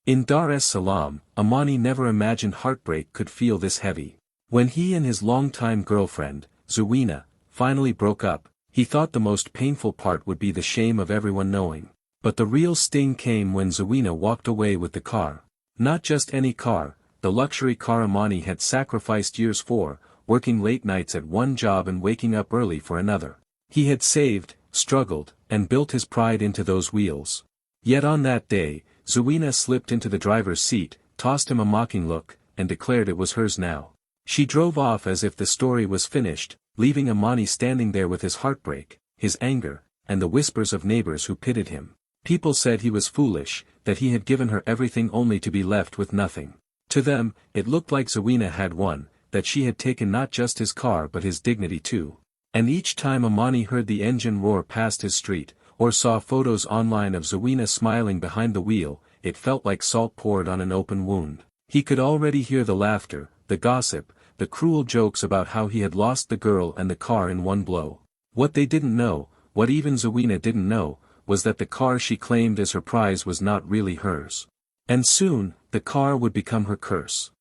In Dar es Salaam, Amani never imagined heartbreak could feel this heavy. When he and his longtime girlfriend, Zuena, finally broke up, he thought the most painful part would be the shame of everyone knowing. But the real sting came when Zuena walked away with the car. Not just any car, the luxury car Amani had sacrificed years for, working late nights at one job and waking up early for another. He had saved, struggled, and built his pride into those wheels. Yet on that day, Zuena slipped into the driver's seat, tossed him a mocking look, and declared it was hers now. She drove off as if the story was finished, leaving Amani standing there with his heartbreak, his anger, and the whispers of neighbors who pitied him. People said he was foolish, that he had given her everything only to be left with nothing. To them, it looked like Zuena had won, that she had taken not just his car but his dignity too. And each time Amani heard the engine roar past his street, or saw photos online of Zuena smiling behind the wheel, it felt like salt poured on an open wound. He could already hear the laughter, the gossip, the cruel jokes about how he had lost the girl and the car in one blow. What they didn't know, what even Zuena didn't know, was that the car she claimed as her prize was not really hers. And soon, the car would become her curse.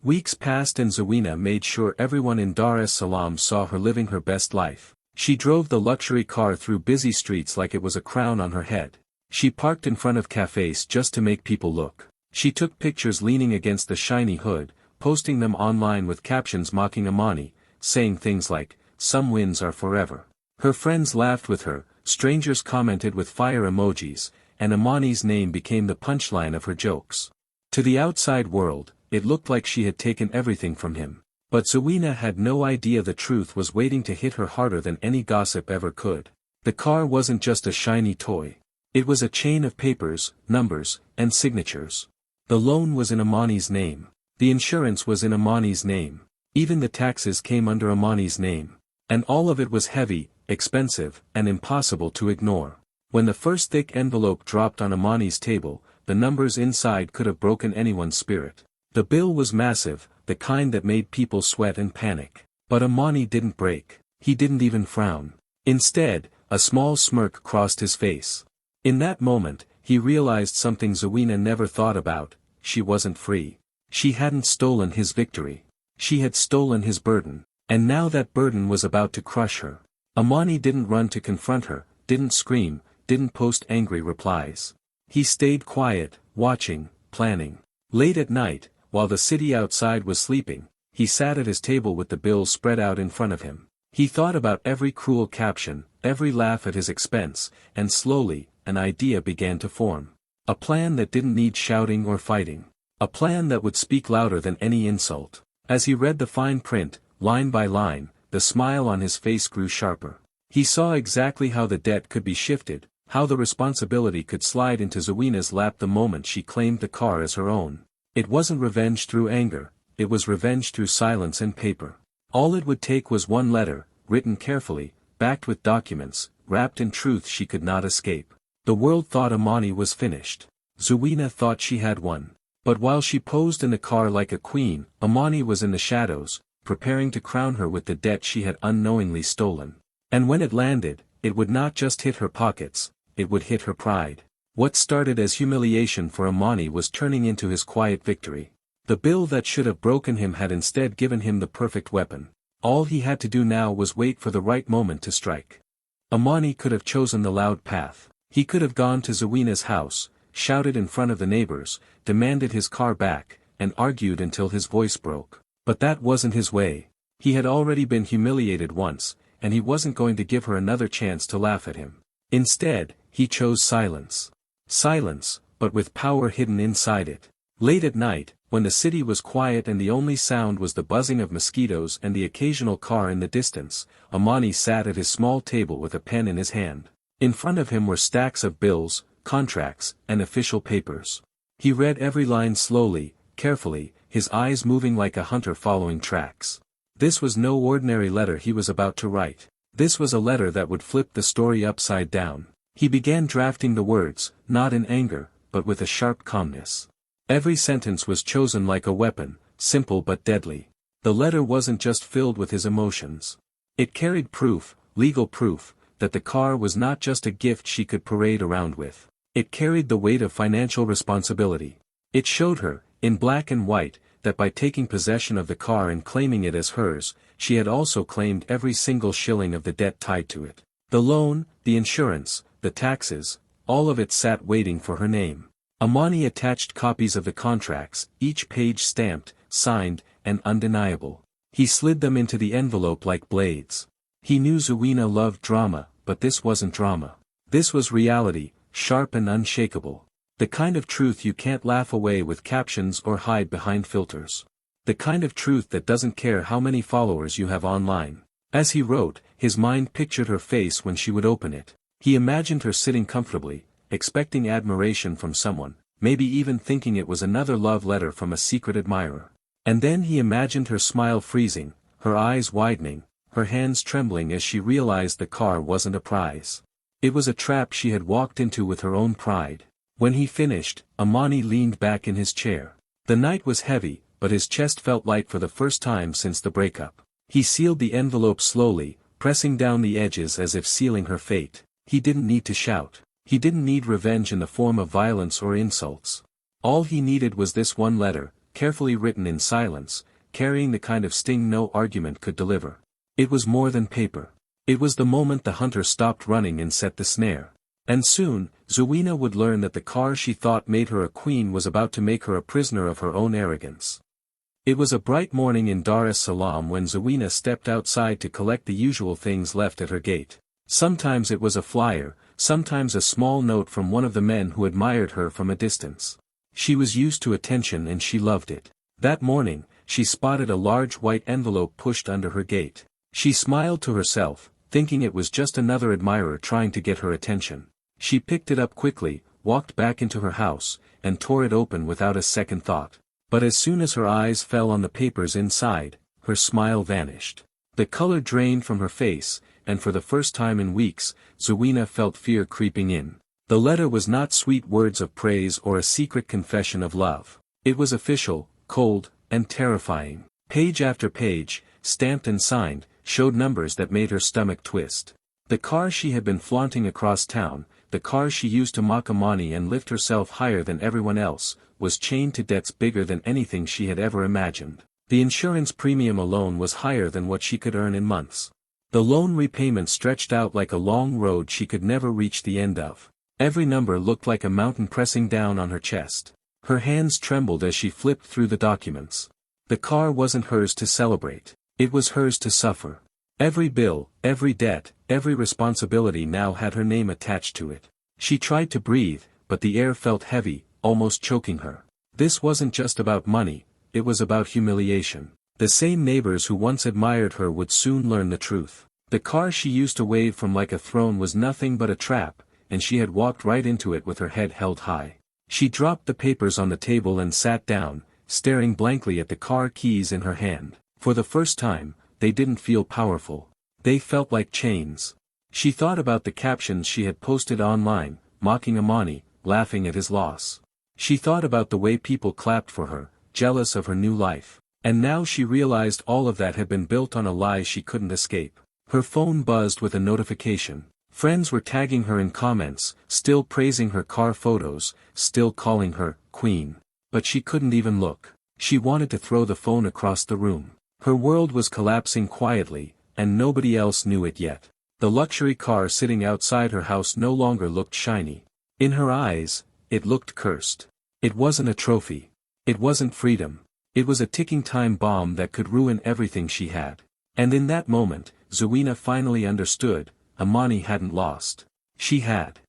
Weeks passed and Zuena made sure everyone in Dar es Salaam saw her living her best life. She drove the luxury car through busy streets like it was a crown on her head. She parked in front of cafes just to make people look. She took pictures leaning against the shiny hood, posting them online with captions mocking Amani, saying things like, "Some wins are forever." Her friends laughed with her, strangers commented with fire emojis, and Amani's name became the punchline of her jokes. To the outside world, it looked like she had taken everything from him. But Zuena had no idea the truth was waiting to hit her harder than any gossip ever could. The car wasn't just a shiny toy. It was a chain of papers, numbers, and signatures. The loan was in Amani's name. The insurance was in Amani's name. Even the taxes came under Amani's name. And all of it was heavy, expensive, and impossible to ignore. When the first thick envelope dropped on Amani's table, the numbers inside could have broken anyone's spirit. The bill was massive, the kind that made people sweat and panic. But Amani didn't break. He didn't even frown. Instead, a small smirk crossed his face. In that moment, he realized something Zuena never thought about: she wasn't free. She hadn't stolen his victory. She had stolen his burden. And now that burden was about to crush her. Amani didn't run to confront her, didn't scream, didn't post angry replies. He stayed quiet, watching, planning. Late at night, while the city outside was sleeping, he sat at his table with the bills spread out in front of him. He thought about every cruel caption, every laugh at his expense, and slowly, an idea began to form. A plan that didn't need shouting or fighting. A plan that would speak louder than any insult. As he read the fine print, line by line, the smile on his face grew sharper. He saw exactly how the debt could be shifted, how the responsibility could slide into Zuena's lap the moment she claimed the car as her own. It wasn't revenge through anger, it was revenge through silence and paper. All it would take was one letter, written carefully, backed with documents, wrapped in truth she could not escape. The world thought Amani was finished. Zuena thought she had won. But while she posed in the car like a queen, Amani was in the shadows, preparing to crown her with the debt she had unknowingly stolen. And when it landed, it would not just hit her pockets, it would hit her pride. What started as humiliation for Amani was turning into his quiet victory. The bill that should have broken him had instead given him the perfect weapon. All he had to do now was wait for the right moment to strike. Amani could have chosen the loud path. He could have gone to Zuena's house, shouted in front of the neighbors, demanded his car back, and argued until his voice broke. But that wasn't his way. He had already been humiliated once, and he wasn't going to give her another chance to laugh at him. Instead, he chose silence. Silence, but with power hidden inside it. Late at night, when the city was quiet and the only sound was the buzzing of mosquitoes and the occasional car in the distance, Amani sat at his small table with a pen in his hand. In front of him were stacks of bills, contracts, and official papers. He read every line slowly, carefully, his eyes moving like a hunter following tracks. This was no ordinary letter he was about to write. This was a letter that would flip the story upside down. He began drafting the words, not in anger, but with a sharp calmness. Every sentence was chosen like a weapon, simple but deadly. The letter wasn't just filled with his emotions. It carried proof, legal proof, that the car was not just a gift she could parade around with. It carried the weight of financial responsibility. It showed her, in black and white, that by taking possession of the car and claiming it as hers, she had also claimed every single shilling of the debt tied to it. The loan, the insurance, the taxes, all of it sat waiting for her name. Amani attached copies of the contracts, each page stamped, signed, and undeniable. He slid them into the envelope like blades. He knew Zuena loved drama, but this wasn't drama. This was reality, sharp and unshakable. The kind of truth you can't laugh away with captions or hide behind filters. The kind of truth that doesn't care how many followers you have online. As he wrote, his mind pictured her face when she would open it. He imagined her sitting comfortably, expecting admiration from someone, maybe even thinking it was another love letter from a secret admirer. And then he imagined her smile freezing, her eyes widening, her hands trembling as she realized the car wasn't a prize. It was a trap she had walked into with her own pride. When he finished, Amani leaned back in his chair. The night was heavy, but his chest felt light for the first time since the breakup. He sealed the envelope slowly, pressing down the edges as if sealing her fate. He didn't need to shout. He didn't need revenge in the form of violence or insults. All he needed was this one letter, carefully written in silence, carrying the kind of sting no argument could deliver. It was more than paper. It was the moment the hunter stopped running and set the snare. And soon, Zuena would learn that the car she thought made her a queen was about to make her a prisoner of her own arrogance. It was a bright morning in Dar es Salaam when Zuena stepped outside to collect the usual things left at her gate. Sometimes it was a flyer, sometimes a small note from one of the men who admired her from a distance. She was used to attention and she loved it. That morning, she spotted a large white envelope pushed under her gate. She smiled to herself, thinking it was just another admirer trying to get her attention. She picked it up quickly, walked back into her house, and tore it open without a second thought. But as soon as her eyes fell on the papers inside, her smile vanished. The color drained from her face, and for the first time in weeks, Zuena felt fear creeping in. The letter was not sweet words of praise or a secret confession of love. It was official, cold, and terrifying. Page after page, stamped and signed, showed numbers that made her stomach twist. The car she had been flaunting across town, the car she used to mock Amani and lift herself higher than everyone else, was chained to debts bigger than anything she had ever imagined. The insurance premium alone was higher than what she could earn in months. The loan repayment stretched out like a long road she could never reach the end of. Every number looked like a mountain pressing down on her chest. Her hands trembled as she flipped through the documents. The car wasn't hers to celebrate. It was hers to suffer. Every bill, every debt, every responsibility now had her name attached to it. She tried to breathe, but the air felt heavy, almost choking her. This wasn't just about money, it was about humiliation. The same neighbors who once admired her would soon learn the truth. The car she used to wave from like a throne was nothing but a trap, and she had walked right into it with her head held high. She dropped the papers on the table and sat down, staring blankly at the car keys in her hand. For the first time, they didn't feel powerful. They felt like chains. She thought about the captions she had posted online, mocking Amani, laughing at his loss. She thought about the way people clapped for her, jealous of her new life. And now she realized all of that had been built on a lie she couldn't escape. Her phone buzzed with a notification. Friends were tagging her in comments, still praising her car photos, still calling her queen. But she couldn't even look. She wanted to throw the phone across the room. Her world was collapsing quietly, and nobody else knew it yet. The luxury car sitting outside her house no longer looked shiny. In her eyes, it looked cursed. It wasn't a trophy. It wasn't freedom. It was a ticking time bomb that could ruin everything she had. And in that moment, Zuena finally understood, Amani hadn't lost. She had.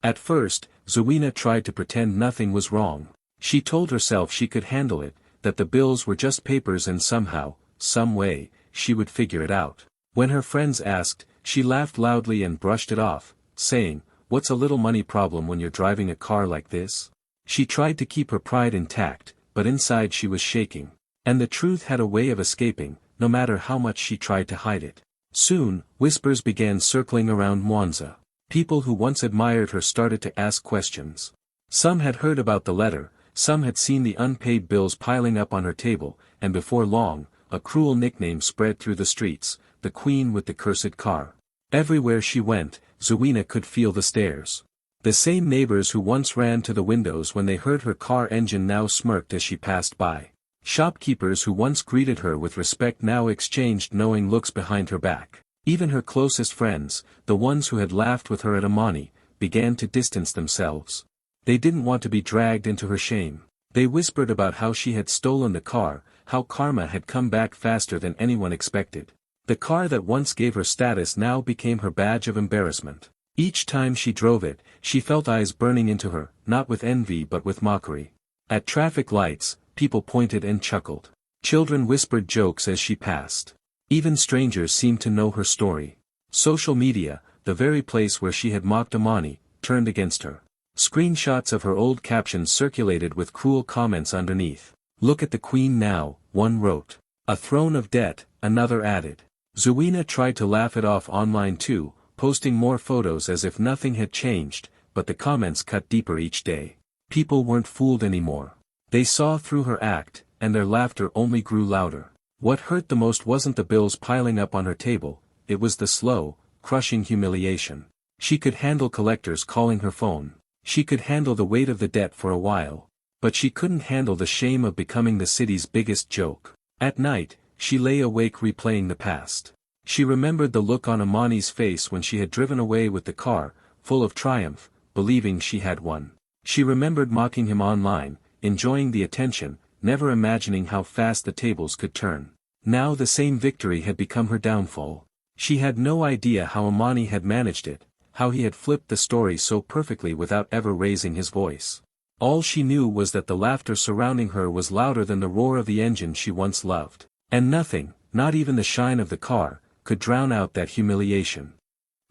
At first, Zuena tried to pretend nothing was wrong. She told herself she could handle it, that the bills were just papers and somehow, some way, she would figure it out. When her friends asked, she laughed loudly and brushed it off, saying, "What's a little money problem when you're driving a car like this?" She tried to keep her pride intact, but inside she was shaking. And the truth had a way of escaping, no matter how much she tried to hide it. Soon, whispers began circling around Mwanza. People who once admired her started to ask questions. Some had heard about the letter, some had seen the unpaid bills piling up on her table, and before long, a cruel nickname spread through the streets, the queen with the cursed car. Everywhere she went, Zuena could feel the stares. The same neighbors who once ran to the windows when they heard her car engine now smirked as she passed by. Shopkeepers who once greeted her with respect now exchanged knowing looks behind her back. Even her closest friends, the ones who had laughed with her at Amani, began to distance themselves. They didn't want to be dragged into her shame. They whispered about how she had stolen the car, how karma had come back faster than anyone expected. The car that once gave her status now became her badge of embarrassment. Each time she drove it, she felt eyes burning into her, not with envy but with mockery. At traffic lights, people pointed and chuckled. Children whispered jokes as she passed. Even strangers seemed to know her story. Social media, the very place where she had mocked Amani, turned against her. Screenshots of her old captions circulated with cruel comments underneath. "Look at the queen now," one wrote. "A throne of debt," another added. Zuena tried to laugh it off online too, posting more photos as if nothing had changed, but the comments cut deeper each day. People weren't fooled anymore. They saw through her act, and their laughter only grew louder. What hurt the most wasn't the bills piling up on her table, it was the slow, crushing humiliation. She could handle collectors calling her phone. She could handle the weight of the debt for a while. But she couldn't handle the shame of becoming the city's biggest joke. At night, she lay awake replaying the past. She remembered the look on Amani's face when she had driven away with the car, full of triumph, believing she had won. She remembered mocking him online, enjoying the attention, never imagining how fast the tables could turn. Now the same victory had become her downfall. She had no idea how Amani had managed it, how he had flipped the story so perfectly without ever raising his voice. All she knew was that the laughter surrounding her was louder than the roar of the engine she once loved. And nothing, not even the shine of the car, could drown out that humiliation.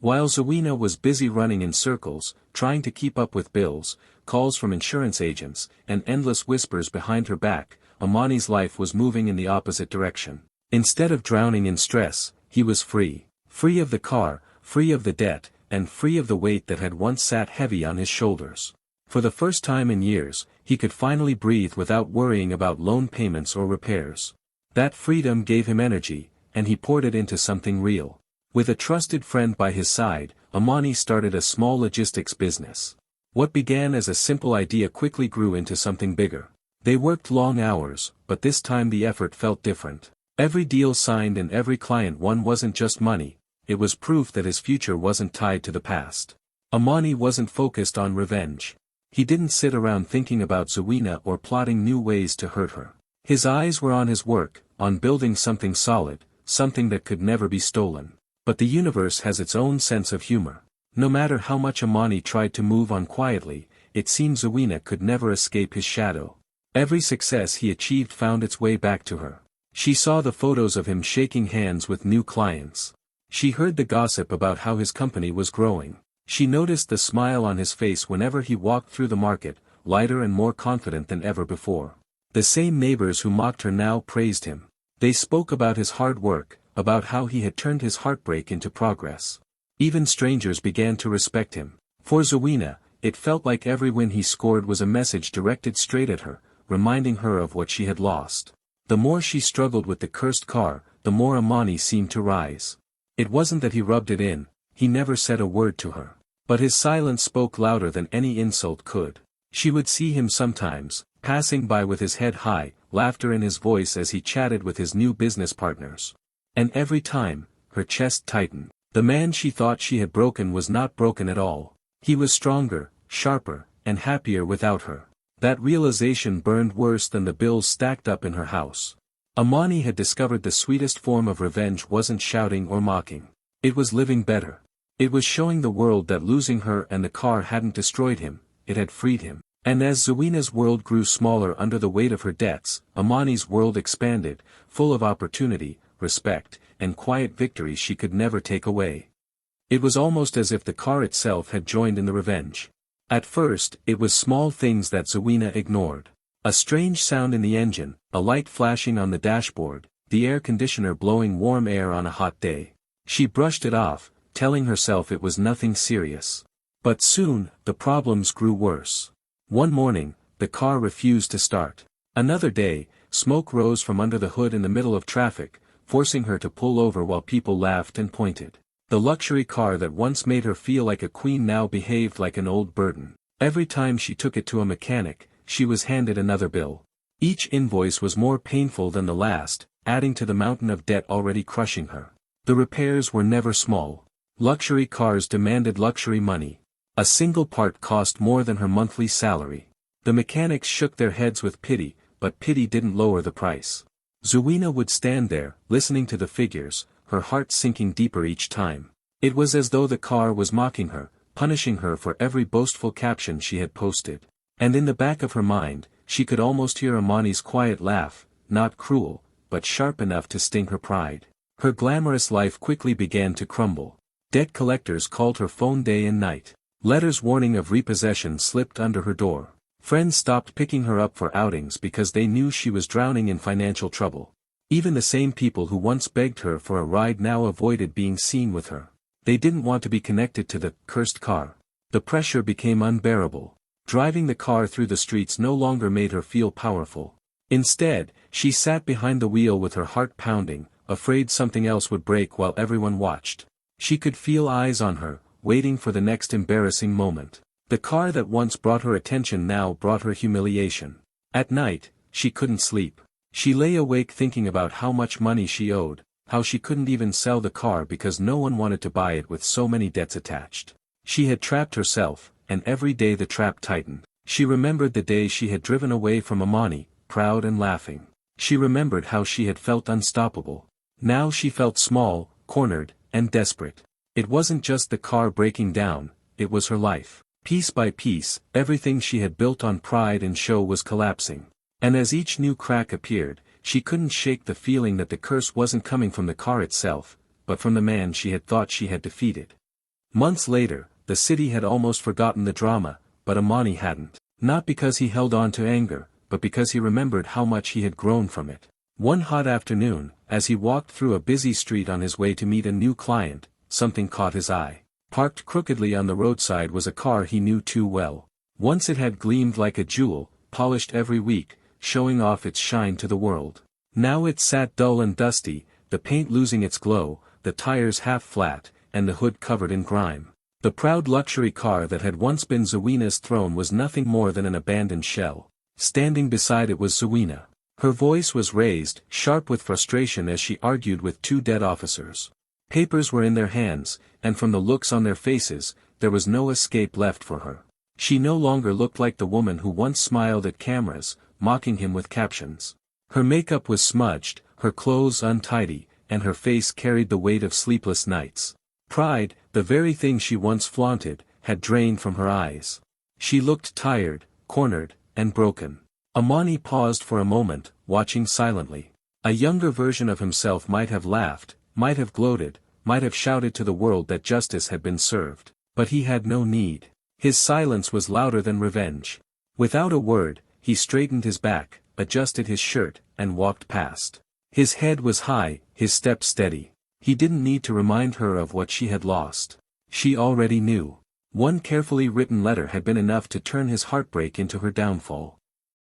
While Zuena was busy running in circles, trying to keep up with bills, calls from insurance agents, and endless whispers behind her back, Amani's life was moving in the opposite direction. Instead of drowning in stress, he was free. Free of the car, free of the debt, and free of the weight that had once sat heavy on his shoulders. For the first time in years, he could finally breathe without worrying about loan payments or repairs. That freedom gave him energy, and he poured it into something real. With a trusted friend by his side, Amani started a small logistics business. What began as a simple idea quickly grew into something bigger. They worked long hours, but this time the effort felt different. Every deal signed and every client won wasn't just money, it was proof that his future wasn't tied to the past. Amani wasn't focused on revenge. He didn't sit around thinking about Zuena or plotting new ways to hurt her. His eyes were on his work, on building something solid, something that could never be stolen. But the universe has its own sense of humor. No matter how much Amani tried to move on quietly, it seemed Zuena could never escape his shadow. Every success he achieved found its way back to her. She saw the photos of him shaking hands with new clients. She heard the gossip about how his company was growing. She noticed the smile on his face whenever he walked through the market, lighter and more confident than ever before. The same neighbors who mocked her now praised him. They spoke about his hard work, about how he had turned his heartbreak into progress. Even strangers began to respect him. For Zuena, it felt like every win he scored was a message directed straight at her, reminding her of what she had lost. The more she struggled with the cursed car, the more Amani seemed to rise. It wasn't that he rubbed it in, he never said a word to her. But his silence spoke louder than any insult could. She would see him sometimes, passing by with his head high, laughter in his voice as he chatted with his new business partners. And every time, her chest tightened. The man she thought she had broken was not broken at all. He was stronger, sharper, and happier without her. That realization burned worse than the bills stacked up in her house. Amani had discovered the sweetest form of revenge wasn't shouting or mocking. It was living better. It was showing the world that losing her and the car hadn't destroyed him, it had freed him. And as Zuena's world grew smaller under the weight of her debts, Amani's world expanded, full of opportunity, respect, and quiet victories she could never take away. It was almost as if the car itself had joined in the revenge. At first, it was small things that Zuena ignored. A strange sound in the engine, a light flashing on the dashboard, the air conditioner blowing warm air on a hot day. She brushed it off, telling herself it was nothing serious. But soon, the problems grew worse. One morning, the car refused to start. Another day, smoke rose from under the hood in the middle of traffic, forcing her to pull over while people laughed and pointed. The luxury car that once made her feel like a queen now behaved like an old burden. Every time she took it to a mechanic, she was handed another bill. Each invoice was more painful than the last, adding to the mountain of debt already crushing her. The repairs were never small. Luxury cars demanded luxury money. A single part cost more than her monthly salary. The mechanics shook their heads with pity, but pity didn't lower the price. Zuena would stand there, listening to the figures, her heart sinking deeper each time. It was as though the car was mocking her, punishing her for every boastful caption she had posted. And in the back of her mind, she could almost hear Amani's quiet laugh, not cruel, but sharp enough to sting her pride. Her glamorous life quickly began to crumble. Debt collectors called her phone day and night. Letters warning of repossession slipped under her door. Friends stopped picking her up for outings because they knew she was drowning in financial trouble. Even the same people who once begged her for a ride now avoided being seen with her. They didn't want to be connected to the cursed car. The pressure became unbearable. Driving the car through the streets no longer made her feel powerful. Instead, she sat behind the wheel with her heart pounding, afraid something else would break while everyone watched. She could feel eyes on her, waiting for the next embarrassing moment. The car that once brought her attention now brought her humiliation. At night, she couldn't sleep. She lay awake thinking about how much money she owed, how she couldn't even sell the car because no one wanted to buy it with so many debts attached. She had trapped herself, and every day the trap tightened. She remembered the day she had driven away from Amani, proud and laughing. She remembered how she had felt unstoppable. Now she felt small, cornered, and desperate. It wasn't just the car breaking down, it was her life. Piece by piece, everything she had built on pride and show was collapsing. And as each new crack appeared, she couldn't shake the feeling that the curse wasn't coming from the car itself, but from the man she had thought she had defeated. Months later, the city had almost forgotten the drama, but Amani hadn't. Not because he held on to anger, but because he remembered how much he had grown from it. One hot afternoon, as he walked through a busy street on his way to meet a new client, something caught his eye. Parked crookedly on the roadside was a car he knew too well. Once it had gleamed like a jewel, polished every week, showing off its shine to the world. Now it sat dull and dusty, the paint losing its glow, the tires half flat, and the hood covered in grime. The proud luxury car that had once been Zuena's throne was nothing more than an abandoned shell. Standing beside it was Zuena. Her voice was raised, sharp with frustration as she argued with two debt officers. Papers were in their hands, and from the looks on their faces, there was no escape left for her. She no longer looked like the woman who once smiled at cameras, mocking him with captions. Her makeup was smudged, her clothes untidy, and her face carried the weight of sleepless nights. Pride, the very thing she once flaunted, had drained from her eyes. She looked tired, cornered, and broken. Amani paused for a moment, watching silently. A younger version of himself might have laughed, might have gloated, might have shouted to the world that justice had been served. But he had no need. His silence was louder than revenge. Without a word, he straightened his back, adjusted his shirt, and walked past. His head was high, his step steady. He didn't need to remind her of what she had lost. She already knew. One carefully written letter had been enough to turn his heartbreak into her downfall.